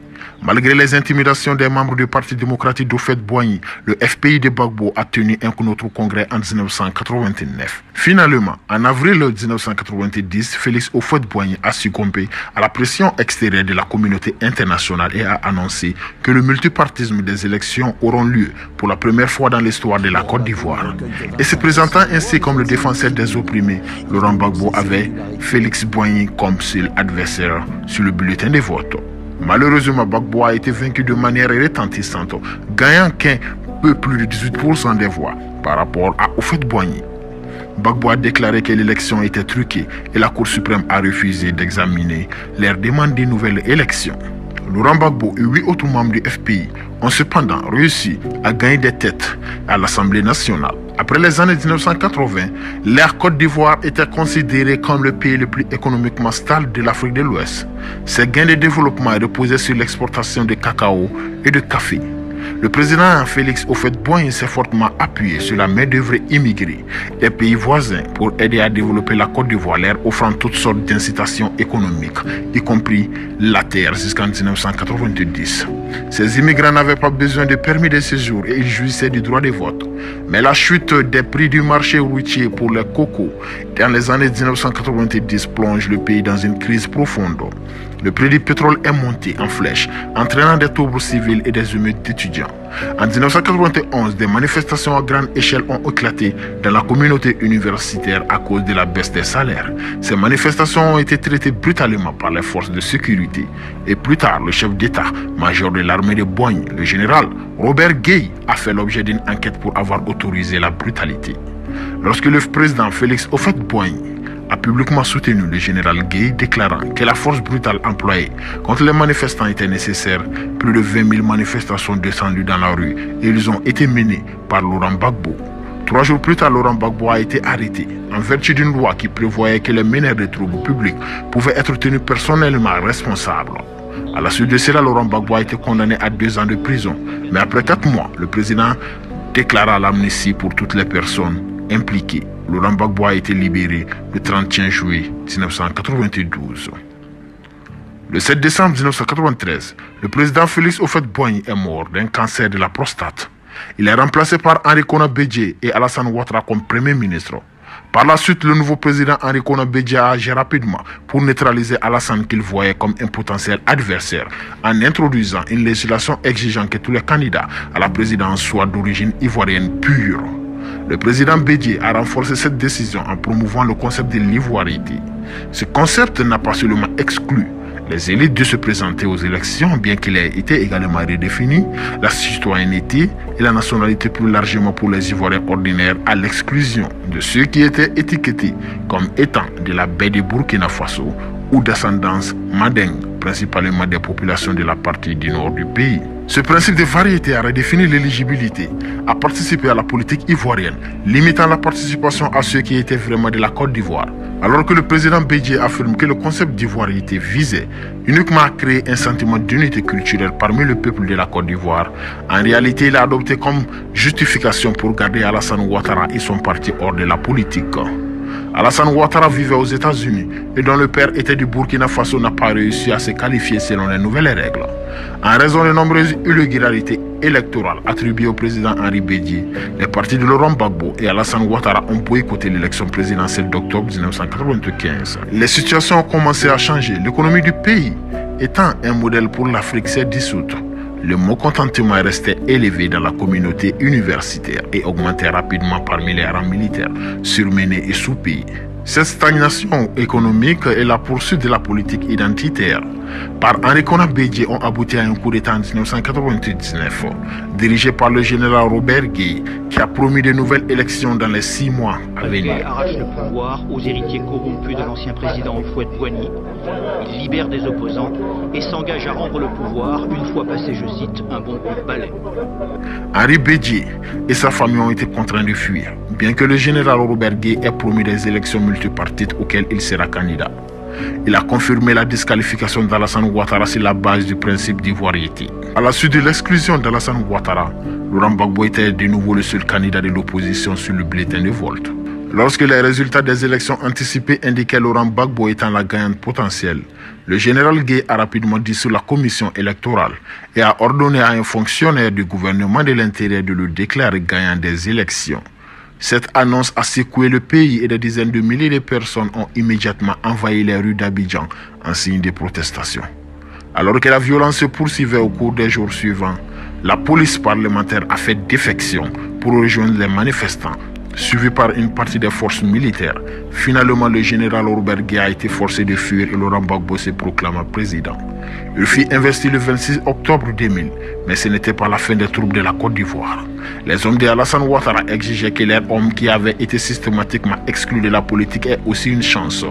Malgré les intimidations des membres du Parti démocratique d'Houphouët-Boigny, le FPI de Gbagbo a tenu un autre congrès en 1989. Finalement, en avril 1990, Félix Houphouët-Boigny a succombé à la pression extérieure de la communauté internationale et a annoncé que le multipartisme des élections auront lieu pour la première fois dans l'histoire de la Côte d'Ivoire. Et se présentant ainsi comme le défenseur des opprimés, Laurent Gbagbo avait Félix Boigny comme seul adversaire sur le bulletin de vote. Malheureusement, Gbagbo a été vaincu de manière retentissante, gagnant qu'un peu plus de 18% des voix par rapport à Houphouët-Boigny. Gbagbo a déclaré que l'élection était truquée et la Cour suprême a refusé d'examiner leur demande de nouvelles élections. Laurent Gbagbo et 8 autres membres du FPI ont cependant réussi à gagner des têtes à l'Assemblée nationale. Après les années 1980, l'ère Côte d'Ivoire était considérée comme le pays le plus économiquement stable de l'Afrique de l'Ouest. Ces gains de développement reposaient sur l'exportation de cacao et de café. Le président Félix Houphouët-Boigny s'est fortement appuyé sur la main-d'œuvre immigrée des pays voisins pour aider à développer la Côte d'Ivoire, leur offrant toutes sortes d'incitations économiques, y compris la terre jusqu'en 1990. Ces immigrants n'avaient pas besoin de permis de séjour et ils jouissaient du droit de vote. Mais la chute des prix du marché routier pour le coco dans les années 1990 plonge le pays dans une crise profonde. Le prix du pétrole est monté en flèche, entraînant des troubles civils et des émeutes d'étudiants. En 1991, des manifestations à grande échelle ont éclaté dans la communauté universitaire à cause de la baisse des salaires. Ces manifestations ont été traitées brutalement par les forces de sécurité. Et plus tard, le chef d'État-major de l'armée de Boigny, le général Robert Gueye, a fait l'objet d'une enquête pour avoir autorisé la brutalité. Lorsque le président Félix Houphouët-Boigny a publiquement soutenu le général Gueye, déclarant que la force brutale employée contre les manifestants était nécessaire, plus de 20 000 manifestants sont descendus dans la rue et ils ont été menés par Laurent Gbagbo. 3 jours plus tard, Laurent Gbagbo a été arrêté en vertu d'une loi qui prévoyait que les meneurs de troubles publics pouvaient être tenus personnellement responsables. À la suite de cela, Laurent Gbagbo a été condamné à 2 ans de prison. Mais après 4 mois, le président déclara l'amnistie pour toutes les personnes impliquées. Laurent Gbagbo a été libéré le 31 juillet 1992. Le 7 décembre 1993, le président Félix Houphouët-Boigny est mort d'un cancer de la prostate. Il est remplacé par Henri Konan Bédié et Alassane Ouattara comme Premier ministre. Par la suite, le nouveau président Henri Konan Bédié a agi rapidement pour neutraliser Alassane qu'il voyait comme un potentiel adversaire en introduisant une législation exigeant que tous les candidats à la présidence soient d'origine ivoirienne pure. Le président Bédié a renforcé cette décision en promouvant le concept de l'ivoirité. Ce concept n'a pas seulement exclu les élites de se présenter aux élections, bien qu'il ait été également redéfini, la citoyenneté et la nationalité plus largement pour les Ivoiriens ordinaires, à l'exclusion de ceux qui étaient étiquetés comme étant de la baie de Burkina Faso ou d'ascendance mandingue, principalement des populations de la partie du nord du pays. Ce principe de variété a redéfini l'éligibilité à participer à la politique ivoirienne, limitant la participation à ceux qui étaient vraiment de la Côte d'Ivoire. Alors que le président Bédié affirme que le concept d'ivoirité visait uniquement à créer un sentiment d'unité culturelle parmi le peuple de la Côte d'Ivoire, en réalité il a adopté comme justification pour garder Alassane Ouattara et son parti hors de la politique. Alassane Ouattara vivait aux États-Unis et dont le père était du Burkina Faso n'a pas réussi à se qualifier selon les nouvelles règles. En raison de nombreuses irrégularités électorales attribuées au président Henri Bédié, les partis de Laurent Gbagbo et Alassane Ouattara ont boycotté l'élection présidentielle d'octobre 1995. Les situations ont commencé à changer. L'économie du pays étant un modèle pour l'Afrique s'est dissoute. Le mécontentement est resté élevé dans la communauté universitaire et augmentait rapidement parmi les rangs militaires, surmenés et sous-pays. Cette stagnation économique et la poursuite de la politique identitaire par Henri Konan Bédié ont abouti à un coup d'État en 1999, dirigé par le général Robert Gueye, qui a promis de nouvelles élections dans les 6 mois à venir. Il arrache le pouvoir aux héritiers corrompus de l'ancien président Houphouët-Boigny. Il libère des opposants et s'engage à rendre le pouvoir une fois passé, je cite, un bon coup de balai. Henri Bédié et sa famille ont été contraints de fuir, bien que le général Robert Gueye ait promis des élections multipartites auxquelles il sera candidat. Il a confirmé la disqualification d'Alassane Ouattara sur la base du principe d'ivoirité. À la suite de l'exclusion d'Alassane Ouattara, Laurent Gbagbo était de nouveau le seul candidat de l'opposition sur le bulletin de vote. Lorsque les résultats des élections anticipées indiquaient Laurent Gbagbo étant la gagnante potentielle, le général Gueye a rapidement dissous la commission électorale et a ordonné à un fonctionnaire du gouvernement de l'Intérieur de le déclarer gagnant des élections. Cette annonce a secoué le pays et des dizaines de milliers de personnes ont immédiatement envahi les rues d'Abidjan en signe de protestation. Alors que la violence se poursuivait au cours des jours suivants, la police parlementaire a fait défection pour rejoindre les manifestants, suivi par une partie des forces militaires. Finalement, le général Robert Gueye a été forcé de fuir et Laurent Gbagbo se proclama président. Il fut investi le 26 octobre 2000, mais ce n'était pas la fin des troubles de la Côte d'Ivoire. Les hommes de Alassane Ouattara exigeaient que les hommes qui avaient été systématiquement exclus de la politique aient aussi une chance.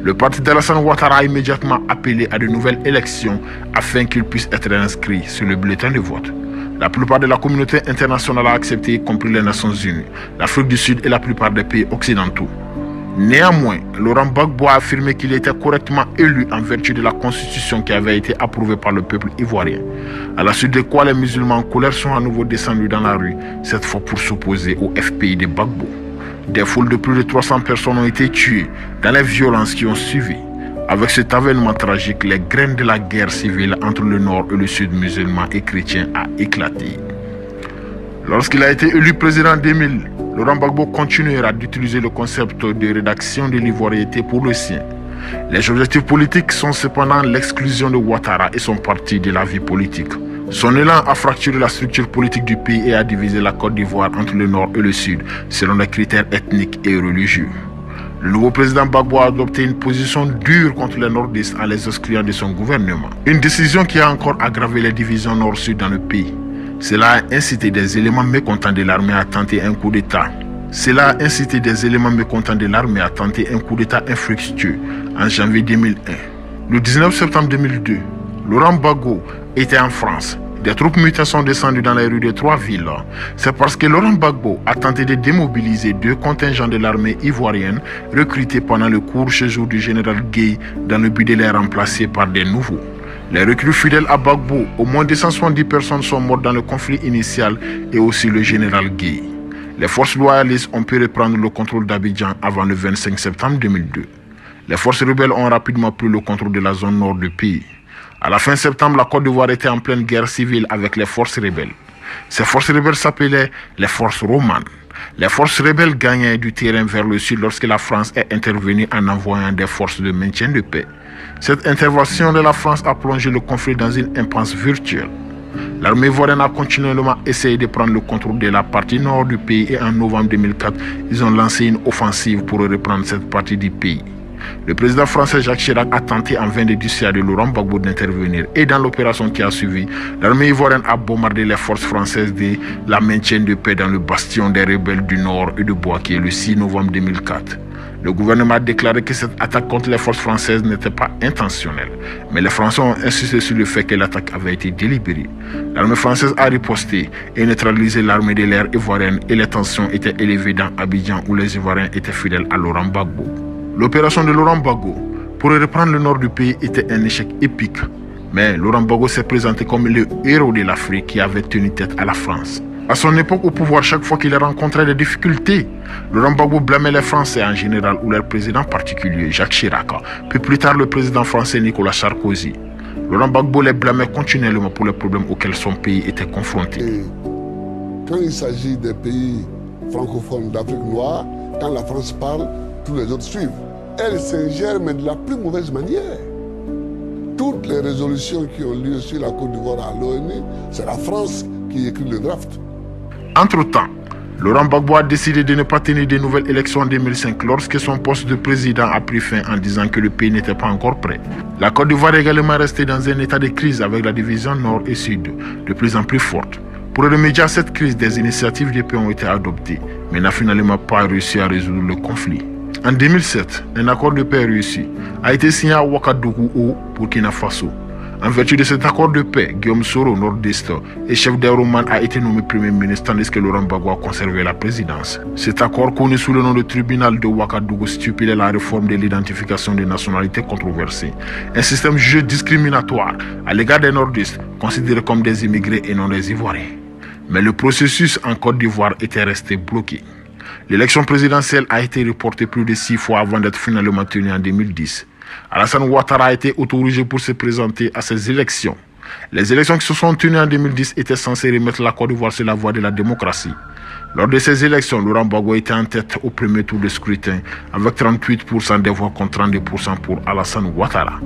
Le parti d'Alassane Ouattara a immédiatement appelé à de nouvelles élections afin qu'ils puissent être inscrits sur le bulletin de vote. La plupart de la communauté internationale a accepté, y compris les Nations Unies, l'Afrique du Sud et la plupart des pays occidentaux. Néanmoins, Laurent Gbagbo a affirmé qu'il était correctement élu en vertu de la constitution qui avait été approuvée par le peuple ivoirien. À la suite de quoi les musulmans en colère sont à nouveau descendus dans la rue, cette fois pour s'opposer au FPI de Gbagbo. Des foules de plus de 300 personnes ont été tuées dans les violences qui ont suivi. Avec cet avènement tragique, les graines de la guerre civile entre le nord et le sud musulman et chrétien a éclaté. Lorsqu'il a été élu président en 2000, Laurent Gbagbo continuera d'utiliser le concept de rédaction de l'ivoiriété pour le sien. Les objectifs politiques sont cependant l'exclusion de Ouattara et son parti de la vie politique. Son élan a fracturé la structure politique du pays et a divisé la Côte d'Ivoire entre le nord et le sud, selon des critères ethniques et religieux. Le nouveau président Gbagbo a adopté une position dure contre les nordistes en les excluant de son gouvernement. Une décision qui a encore aggravé les divisions nord-sud dans le pays. Cela a incité des éléments mécontents de l'armée à tenter un coup d'État. Infructueux en janvier 2001. Le 19 septembre 2002, Laurent Gbagbo était en France. Des troupes mutines sont descendues dans les rues de 3 villes. C'est parce que Laurent Gbagbo a tenté de démobiliser 2 contingents de l'armée ivoirienne recrutés pendant le court séjour du général Gueye dans le but de les remplacer par des nouveaux. Les recrues fidèles à Gbagbo, au moins 270 personnes sont mortes dans le conflit initial et aussi le général Gueye. Les forces loyalistes ont pu reprendre le contrôle d'Abidjan avant le 25 septembre 2002. Les forces rebelles ont rapidement pris le contrôle de la zone nord du pays. À la fin septembre, la Côte d'Ivoire était en pleine guerre civile avec les forces rebelles. Ces forces rebelles s'appelaient les forces romanes. Les forces rebelles gagnaient du terrain vers le sud lorsque la France est intervenue en envoyant des forces de maintien de paix. Cette intervention de la France a plongé le conflit dans une impasse virtuelle. L'armée ivoirienne a continuellement essayé de prendre le contrôle de la partie nord du pays et en novembre 2004, ils ont lancé une offensive pour reprendre cette partie du pays. Le président français Jacques Chirac a tenté en vain de dissuader Laurent Gbagbo d'intervenir et dans l'opération qui a suivi, l'armée ivoirienne a bombardé les forces françaises de la maintien de paix dans le bastion des rebelles du Nord et de Bouaké le 6 novembre 2004. Le gouvernement a déclaré que cette attaque contre les forces françaises n'était pas intentionnelle, mais les Français ont insisté sur le fait que l'attaque avait été délibérée. L'armée française a riposté et neutralisé l'armée de l'air ivoirienne et les tensions étaient élevées dans Abidjan où les Ivoiriens étaient fidèles à Laurent Gbagbo. L'opération de Laurent Gbagbo pour reprendre le nord du pays était un échec épique, mais Laurent Gbagbo s'est présenté comme le héros de l'Afrique qui avait tenu tête à la France. À son époque au pouvoir, chaque fois qu'il rencontrait des difficultés, Laurent Gbagbo blâmait les Français en général ou leur président particulier, Jacques Chirac, puis plus tard le président français Nicolas Sarkozy. Laurent Gbagbo les blâmait continuellement pour les problèmes auxquels son pays était confronté. Et quand il s'agit des pays francophones d'Afrique noire, quand la France parle, tous les autres suivent. Elle s'ingère, mais de la plus mauvaise manière. Toutes les résolutions qui ont lieu sur la Côte d'Ivoire à l'ONU, c'est la France qui écrit le draft. Entre-temps, Laurent Gbagbo a décidé de ne pas tenir de nouvelles élections en 2005 lorsque son poste de président a pris fin en disant que le pays n'était pas encore prêt. La Côte d'Ivoire est également restée dans un état de crise avec la division nord et sud de plus en plus forte. Pour remédier à cette crise, des initiatives de paix ont été adoptées, mais n'a finalement pas réussi à résoudre le conflit. En 2007, un accord de paix réussi a été signé à Ouagadougou au Burkina Faso. En vertu de cet accord de paix, Guillaume Soro, nordiste et chef d'Euroman, a été nommé Premier ministre tandis que Laurent Gbagbo a conservé la présidence. Cet accord, connu sous le nom de tribunal de Ouagadougou, stipulait la réforme de l'identification des nationalités controversées, un système jugé discriminatoire à l'égard des nordistes, considérés comme des immigrés et non des Ivoiriens. Mais le processus en Côte d'Ivoire était resté bloqué. L'élection présidentielle a été reportée plus de 6 fois avant d'être finalement tenue en 2010. Alassane Ouattara a été autorisé pour se présenter à ces élections. Les élections qui se sont tenues en 2010 étaient censées remettre la Côte d'Ivoire sur la voie de la démocratie. Lors de ces élections, Laurent Gbagbo était en tête au premier tour de scrutin avec 38% des voix contre 32% pour Alassane Ouattara.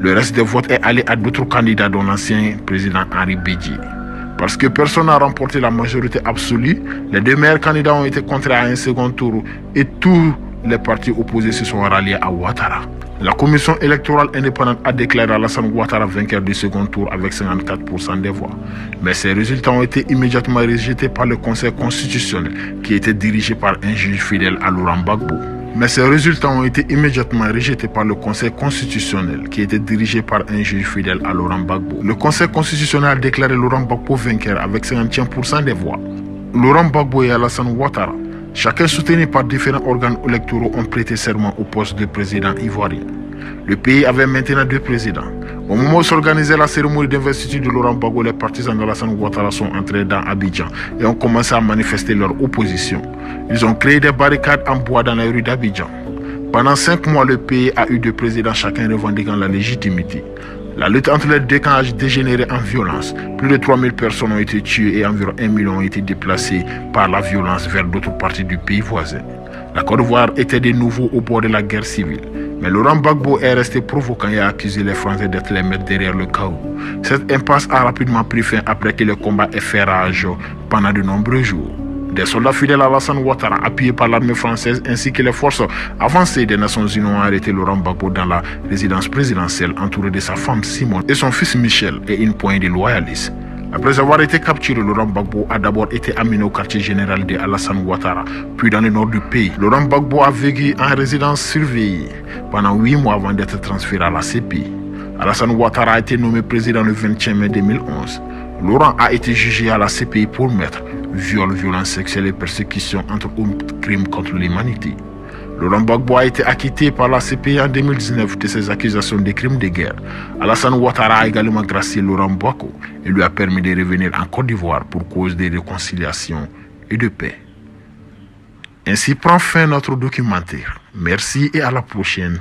Le reste des votes est allé à d'autres candidats dont l'ancien président Henri Bédié. Parce que personne n'a remporté la majorité absolue, les 2 meilleurs candidats ont été contraints à un second tour et tous les partis opposés se sont ralliés à Ouattara. La commission électorale indépendante a déclaré Alassane Ouattara vainqueur du second tour avec 54% des voix. Mais ces résultats ont été immédiatement rejetés par le Conseil constitutionnel qui était dirigé par un juge fidèle à Laurent Gbagbo. Le Conseil constitutionnel a déclaré Laurent Gbagbo vainqueur avec 51% des voix. Laurent Gbagbo et Alassane Ouattara Chacun soutenu par différents organes électoraux ont prêté serment au poste de président ivoirien. Le pays avait maintenant 2 présidents. Au moment où s'organisait la cérémonie d'investiture de Laurent Gbagbo, les partisans d'Alassane Ouattara sont entrés dans Abidjan et ont commencé à manifester leur opposition. Ils ont créé des barricades en bois dans les rues d'Abidjan. Pendant 5 mois, le pays a eu 2 présidents, chacun revendiquant la légitimité. La lutte entre les 2 camps a dégénéré en violence. Plus de 3000 personnes ont été tuées et environ 1 million ont été déplacées par la violence vers d'autres parties du pays voisin. La Côte d'Ivoire était de nouveau au bord de la guerre civile. Mais Laurent Gbagbo est resté provoquant et a accusé les Français d'être les maîtres derrière le chaos. Cette impasse a rapidement pris fin après que le combat ait fait rage pendant de nombreux jours. Des soldats fidèles à Alassane Ouattara, appuyés par l'armée française ainsi que les forces avancées des Nations Unies, ont arrêté Laurent Gbagbo dans la résidence présidentielle, entouré de sa femme Simone et son fils Michel et une poignée de loyalistes. Après avoir été capturé, Laurent Gbagbo a d'abord été amené au quartier général de Alassane Ouattara, puis dans le nord du pays. Laurent Gbagbo a vécu en résidence surveillée pendant 8 mois avant d'être transféré à la CPI. Alassane Ouattara a été nommé président le 21 mai 2011. Laurent a été jugé à la CPI pour meurtre, viol, violence sexuelle et persécution entre autres crimes contre l'humanité. Laurent Gbagbo a été acquitté par la CPI en 2019 de ses accusations de crimes de guerre. Alassane Ouattara a également gracié Laurent Gbagbo et lui a permis de revenir en Côte d'Ivoire pour cause de réconciliation et de paix. Ainsi prend fin notre documentaire. Merci et à la prochaine.